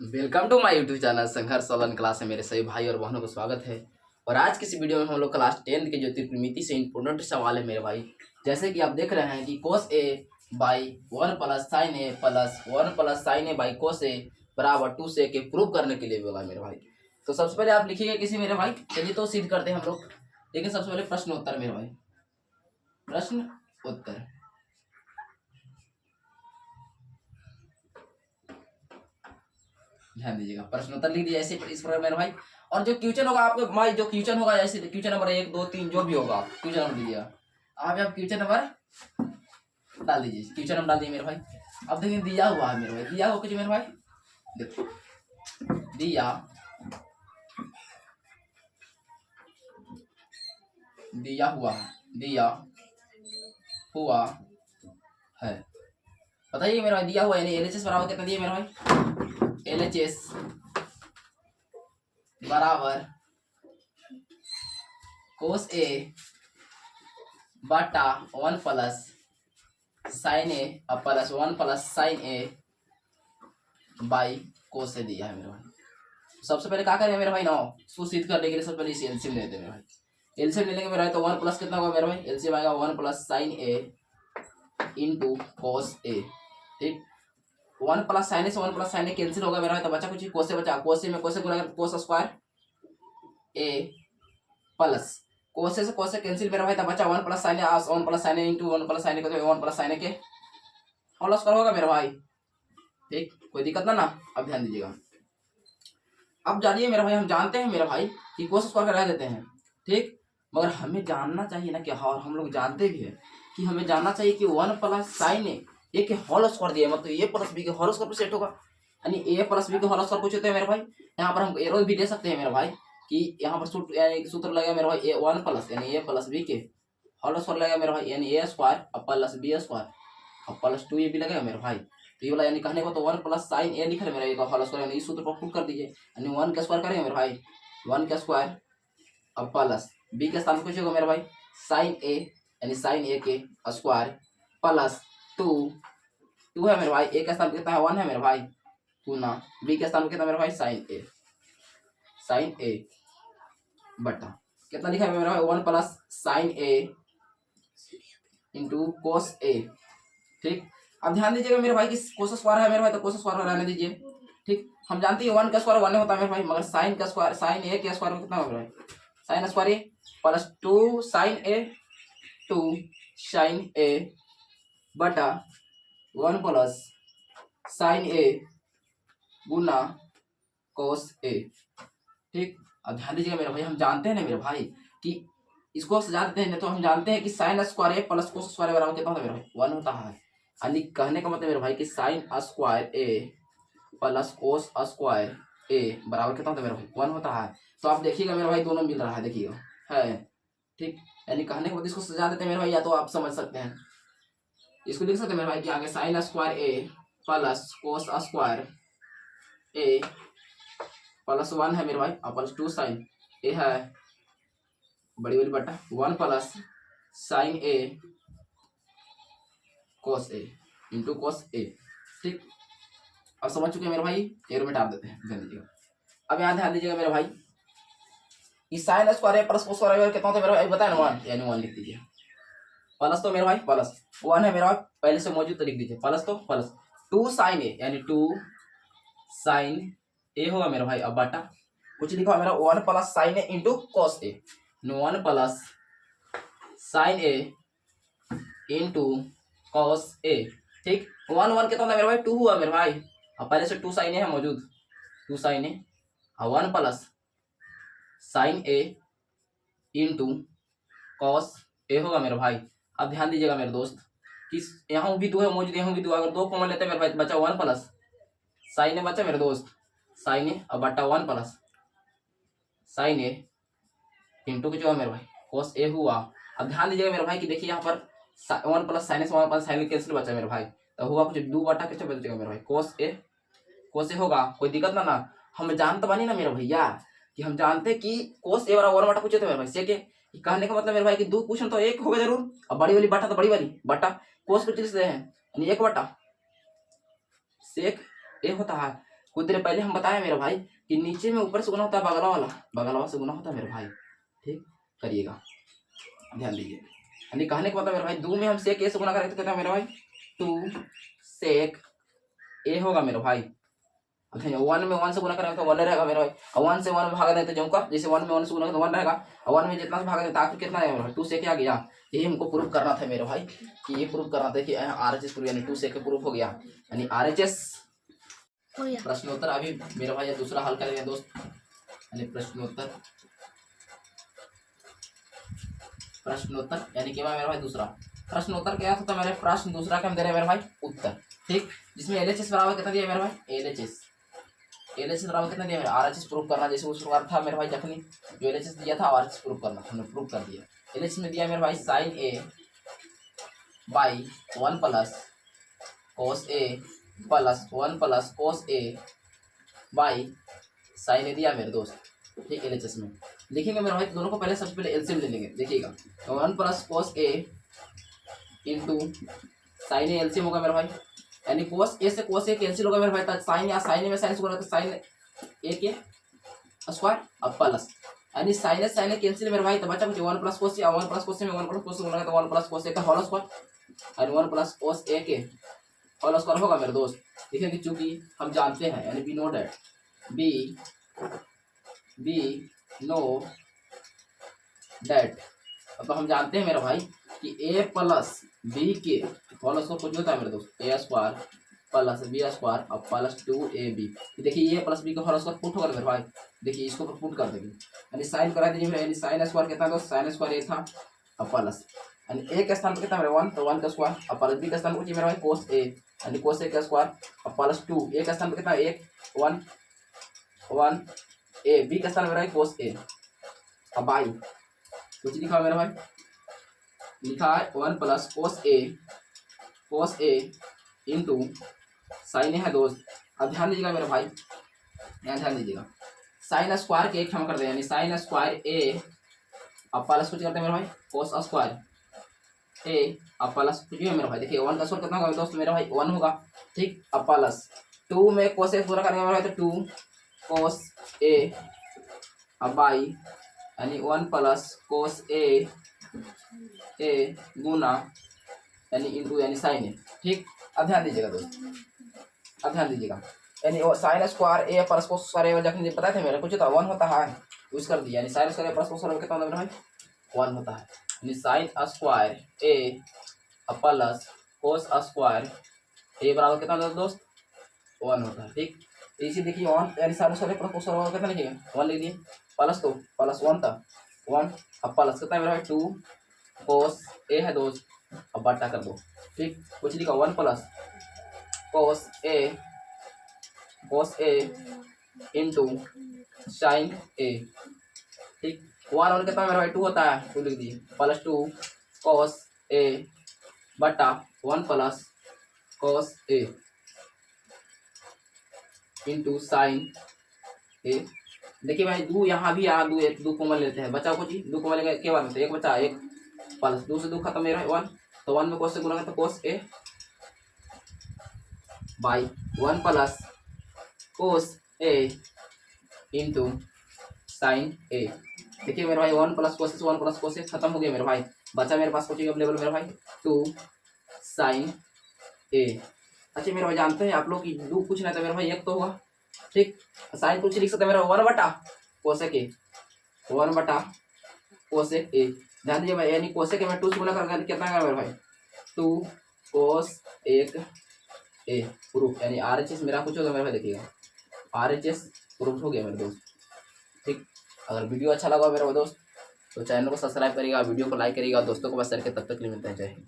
Welcome to my YouTube channel Sangharsh online class में मेरे सभी भाई और बहनों को स्वागत है। और आज की इस वीडियो में हम लोग क्लास 10th के जो त्रिकोणमिति से इंपोर्टेंट सवाल है मेरे भाई, जैसे कि आप देख रहे हैं कि cos a by 1 plus sine a plus 1 plus sine a by cos a बराबर 2 से के प्रूव करने के लिए बोला मेरे भाई। तो सबसे पहले आप लिखिएगा किसी मेरे भाई, चलिए तो सिद्ध करते हैं हम लोग। लेकिन सबसे पहले प्रश्न उत्तर मेरे भाई, प्रश्न उत्तर। ध्यान दीजिएगा, प्रश्न उत्तर लिख दीजिए ऐसे इस प्रकार मेरे भाई। और जो क्वेश्चन होगा आपको भाई, जो क्वेश्चन होगा जैसे क्वेश्चन नंबर 1 2 3 जो भी होगा क्वेश्चन नंबर दीजिएगा। आप क्वेश्चन नंबर डाल दीजिए, क्वेश्चन नंबर डाल दीजिए मेरे भाई। अब देखिए दिया हुआ है मेरे भाई, दिया हुआ कुछ मेरे भाई, देखो दिया हुआ है। बताइए मेरे भाई, दिया हुआ यानी एलएचएस बराबर कितना दिया मेरे भाई, एलएचएस बराबर कोस ए बटा 1 plus sine a plus 1 plus sine a by cos a दिया है मेरे भाई। सबसे पहले क्या करें मेरे भाई ना, उसको सिद्ध करने के लिए सबसे पहले इसे एलसीएम लेते हैं मेरे भाई। एलसीएम ले लेंगे मेरे भाई तो 1 प्लस कितना होगा मेरे भाई, एलसीएम आएगा 1 प्लस साइन ए इंटू कोस ए। ठीक, 1 प्लस साइन ए से 1 प्लस साइन ए कैंसिल होगा मेरा भाई, तो बचा कुछ कोस ए बचा, कोस ए में कोस ए गुणा कर कोस स्क्वायर ए प्लस कोस ए से कोस ए कैंसिल मेरा भाई, तो बचा 1 प्लस साइन ए 1 प्लस साइन ए इंटू 1 प्लस साइन ए को 1 प्लस साइन ए के होल स्क्वायर होगा मेरा भाई। ठीक, कोई दिक्कत ना। अब ध्यान दीजिएगा, अब जानिए मेरा भाई, हम जानते हैं मेरा भाई कि कोस स्क्वायर करा देते हैं। ठीक, मगर हमें जानना चाहिए ना कि हाँ, और हम लोग जानते भी है कि हमें जानना चाहिए कि 1 प्लस साइन ए के होल स्क्वायर दिया, मतलब ए प्लस बी के होल स्क्वायर पर सेट होगा, यानी ए प्लस बी के होल स्क्वायर पूछते हैं मेरे भाई। यहाँ पर हम एरो भी दे सकते हैं मेरे भाई कि यहाँ पर सूत्र लगेगा मेरे भाई, ए 1 प्लस यानी ए प्लस बी के होल स्क्वायर लगेगा मेरे भाई, यानी a square plus B square plus 2 a भी लगेगा मेरे भाई। तो ये वाला यानी कहने को तो 1 प्लस साइन ए लिख रहे मेरा, एक होल स्क्वायर यानी इस सूत्र पर पुट कर दीजिए, यानी 1 का स्क्वायर करेंगे मेरे भाई, 1 का स्क्वायर अब प्लस बी के स्थान कुछ होगा मेरे भाई साइन ए यानी साइन ए के स्क्वायर प्लस 2 है मेरे भाई, ए का स्थान कितना है 1 है मेरे भाई, गुना बी के स्थान कितना मेरे भाई साइन ए बटा कितना लिखा है मेरे भाई 1 प्लस साइन ए इंटू कोस ए। ठीक, अब ध्यान दीजिएगा मेरे भाई कि कोस स्क्वायर है मेरे भाई, तो कोस स्क्वायर रहने दीजिए। ठीक, हम जानते हैं 1 का स्क्वायर 1 होता है मेरे भाई, मगर साइन का स्क्वायर साइन ए के स्क्वायर में कितना होगा मेरे भाई, साइन स्क्वायर ए प्लस 2 साइन ए बटा 1 प्लस साइन ए गुना कोस ए। ठीक, अब ध्यान दीजिएगा मेरे भाई, हम जानते हैं ना मेरे भाई कि इसको सजा देते हैं, तो हम जानते हैं कि साइन स्क्वायर ए प्लस कोस स्क्वायर बराबर कितना होता है मेरे भाई 1 होता है, यानी कहने का मतलब मेरे भाई कि साइन स्क्वायर ए प्लस कोस स्क्वायर ए बराबर कितना होता है मेरे भाई 1 होता है। तो आप देखिएगा मेरे भाई दोनों मिल रहा है, देखिएगा है। ठीक, यानी कहने के बाद इसको सजा देते हैं मेरे भाई, या तो आप समझ सकते हैं इसको लिख सकते हैं मेरे भाई कि आगे साइन स्क्वायर ए प्लस कोस स्क्वायर ए प्लस 1 है मेरे भाई और प्लस 2 साइन ए है बड़ी वाली बटा 1 plus sine A cos a into cos ए। ठीक, अब समझ चुके हैं मेरे भाई, एरो में डाल देते हैं, ध्यान दीजिएगा। अब यहाँ ध्यान दीजिएगा मेरे भाई कि साइन स्क्वायर ए प्लस कोस स्क्वायर कितना होता है मेरे भाई, बताया ना 1, यानी 1 लिख दीजिए। प्लस तो मेरे भाई प्लस 1 है मेरा भाई, पहले से मौजूद तो लिख दीजिए, प्लस तो प्लस 2 साइन ए यानी 2 साइन ए होगा मेरा भाई, अब बटा कुछ लिखा है मेरा 1 plus sine A into cos A, 1 plus sine A into cos A. ठीक, 1 1 कितना होता है मेरा भाई 2 हुआ मेरे भाई, अब पहले से 2 साइन ए है मौजूद, 2 साइन ए और 1 plus sine A into cos A होगा मेरे भाई। अब ध्यान दीजिएगा मेरे दोस्त कि यहाँ भी 2 है मौजूद, यहाँ भी 2, अगर 2 कॉमन लेते हैं मेरे भाई बचा 1 प्लस साइन ए बचा मेरे दोस्त साइन ए और बटा 1 प्लस साइन ए इंटू जो है मेरे भाई कोस ए हुआ। अब ध्यान दीजिएगा मेरे भाई कि देखिए यहाँ पर 1 प्लस साइन ए से 1 प्लस साइन ए कैंसिल बचा मेरे भाई, तो हुआ कुछ 2 बटा किस बचेगा मेरे भाई कोस ए होगा, कोई दिक्कत ना। हम जानते बानी ना मेरे भैया कि हम जानते कि कोस ए वाला 1 बटा पूछे थे मेरे भाई से के, कहने का मतलब मेरे भाई कि 2 क्वेश्चन तो एक होगा जरूर, और बड़ी वाली बटा तो बड़ी वाली बटा कोस को चीज हैं यानी 1 बटा सेक ए होता है, कुछ देर पहले हम बताए मेरे भाई कि नीचे में ऊपर से गुना होता है बगला वाला, बगला वाला से गुना होता है मेरे भाई। ठीक, करिएगा, ध्यान दीजिए। यानी कहने का मतलब मेरे भाई 2 में हम सेक ए से गुना करें तो कितना मेरे भाई 2 सेक ए होगा मेरे भाई। अच्छा 1 में 1 से गुना करेंगे तो 1 रहेगा मेरे भाई, और 1 से 1 भागा दें तो जमका, जैसे 1 में 1 से गुना तो 1 रहेगा, और 1 में जितना से भागा दें तो आखिर कितना है मेरे भाई 2 से क्या गया। यही हमको प्रूफ करना था मेरे भाई, कि ये प्रूफ करना था कि RHS प्रूफ यानी 2 से के प्रूफ हो गया, यानी RHS प्रश्नोत्तर। अभी मेरे भाई दूसरा हल करेंगे दोस्त, यानी प्रश्नोत्तर यानी कि मेरे भाई दूसरा प्रश्नोत्तर क्या होता है मेरे प्रश्न, दूसरा का हम दे रहे हैं मेरे भाई उत्तर। ठीक, जिसमें LHS बराबर कितना दिया मेरे भाई, LHS बराबर कितना दिया मेरा RHS प्रूफ करना, जैसे उस प्रकार था मेरे भाई जखनी जो LHS दिया था RHS प्रूफ करना, हमने प्रूफ कर दिया। LHS में दिया मेरे भाई sine a by 1 plus cos a plus 1 plus cos a by sine a दिया मेरे दोस्त। ठीक, LHS में लिखेंगे मेरे भाई दोनों को पहले सबसे पहले एलसीएम ले लेंगे, देखिएगा 1 plus cos a into sine A LCM होगा मेरे भाई, यानी कोस ए से कोस ए कैंसिल होगा मेरे भाई, तो साइन या साइन ए में साइन से गुणा तो साइन ए के स्क्वायर अब प्लस, यानी साइन ए कैंसिल मेरे भाई, तो बचा कुछ 1 प्लस कोस ए, 1 प्लस कोस ए में 1 प्लस कोस ए गुणा तो 1 प्लस कोस ए का होल स्क्वायर, यानी 1 प्लस कोस ए के होल स्क्वायर होगा मेरे दोस्त। देखिए कि चूंकि हम जानते हैं, यानी we know that we know, that हम जानते हैं मेरे भाई कि ए प्लस बी के होल स्क्वायर कुछ होता है मेरे दोस्त, A square plus B square अब प्लस 2ab। देखिए ए प्लस बी का होल स्क्वायर पुट होगा मेरे भाई, देखिए इसको पुट कर देंगे, यानी साइन करा दीजिए मेरे, यानी साइन स्क्वायर कितना दोस्त, साइन स्क्वायर ए था अब प्लस, यानी ए के स्थान पर कितना मेरे 1, तो 1 का स्क्वायर अब प्लस बी का स्थान पर मेरे भाई कोस ए, यानी कोस ए का स्क्वायर अब प्लस 2, ए का स्थान पर कितना 1 1 ए, बी का स्थान मेरा भाई कोस ए अब बाई कुछ लिखा मेरा भाई, लिखा है 1 plus cos a into sine ए है दोस्त। अब ध्यान दीजिएगा मेरे भाई, यहाँ ध्यान दीजिएगा, साइन स्क्वायर के एक हम कर दें, यानी साइन स्क्वायर ए अब प्लस कुछ करते हैं मेरे भाई कोस स्क्वायर ए अब प्लस कुछ है मेरे भाई। देखिए 1 का स्क्वायर कितना होगा दोस्त मेरे भाई 1 होगा। ठीक, अब प्लस 2 में कोस ए पूरा करेंगे मेरे भाई, तो 2 कोस ए अब बाई, यानी 1 प्लस कोस ए गुना यानी इंटू यानी साइन ए। ठीक, अब ध्यान दीजिएगा दोस्त, अब ध्यान दीजिएगा, यानी साइन स्क्वायर ए प्लस कोस स्क्वायर ए जब बताए थे मेरे कुछ होता 1 होता है, यूज कर दिया, यानी sine square plus cos square कितना होता है मेरे भाई 1 होता है, यानी साइन स्क्वायर ए प्लस कोस स्क्वायर ए बराबर कितना होता है दोस्त 1 होता है। ठीक, इसी देखिए 1 यानी sine square plus cos square कितना लिखिएगा 1 लिख दिए, प्लस तो प्लस 1 था 1 अब प्लस कितना है मेरा भाई 2 कोस ए है दोस्त अब बटा कर दो। ठीक, कुछ लिखा 1 plus cos a into sine ए। ठीक, 1 कितना मेरा भाई 2 होता है 2 लिख दिए, प्लस 2 कोस ए बटा 1 plus cos a into sine a. देखिए भाई 2 यहाँ भी आ 2 कॉमन लेते हैं, बचा कुछ 2 कॉमन लेंगे के बार में, एक बचा 1 प्लस 2 से 2 खत्म मेरा 1, तो 1 में कोस से गुणा तो cos a by 1 plus cos a into sine a. देखिए मेरे भाई 1 प्लस कोस 1 प्लस कोस खत्म हो गया मेरे भाई, बचा मेरे पास कुछ अवेलेबल मेरे भाई 2 साइन ए। अच्छा मेरे भाई जानते हैं आप लोग कि 2 कुछ नहीं था मेरे भाई 1 तो होगा। ठीक, साइन कुछ लिख सकते हैं मेरा 1 बटा कोसेक ए 1 बटा कोसेक ए। ध्यान दीजिए भाई, यानी कोसेक ए में 2 से गुणा करके कितना आएगा मेरे भाई 2 कोस 1 ए प्रूफ, यानी RHS मेरा कुछ होगा मेरे भाई, देखिएगा RHS प्रूफ हो गया मेरे दोस्त। ठीक, अगर वीडियो अच्छा लगा मेरे दोस्त तो चैनल को सब्सक्राइब करिएगा, वीडियो को लाइक करिएगा, दोस्तों को बस शेयर के तब तक के लिए मिलते हैं, जय हिंद।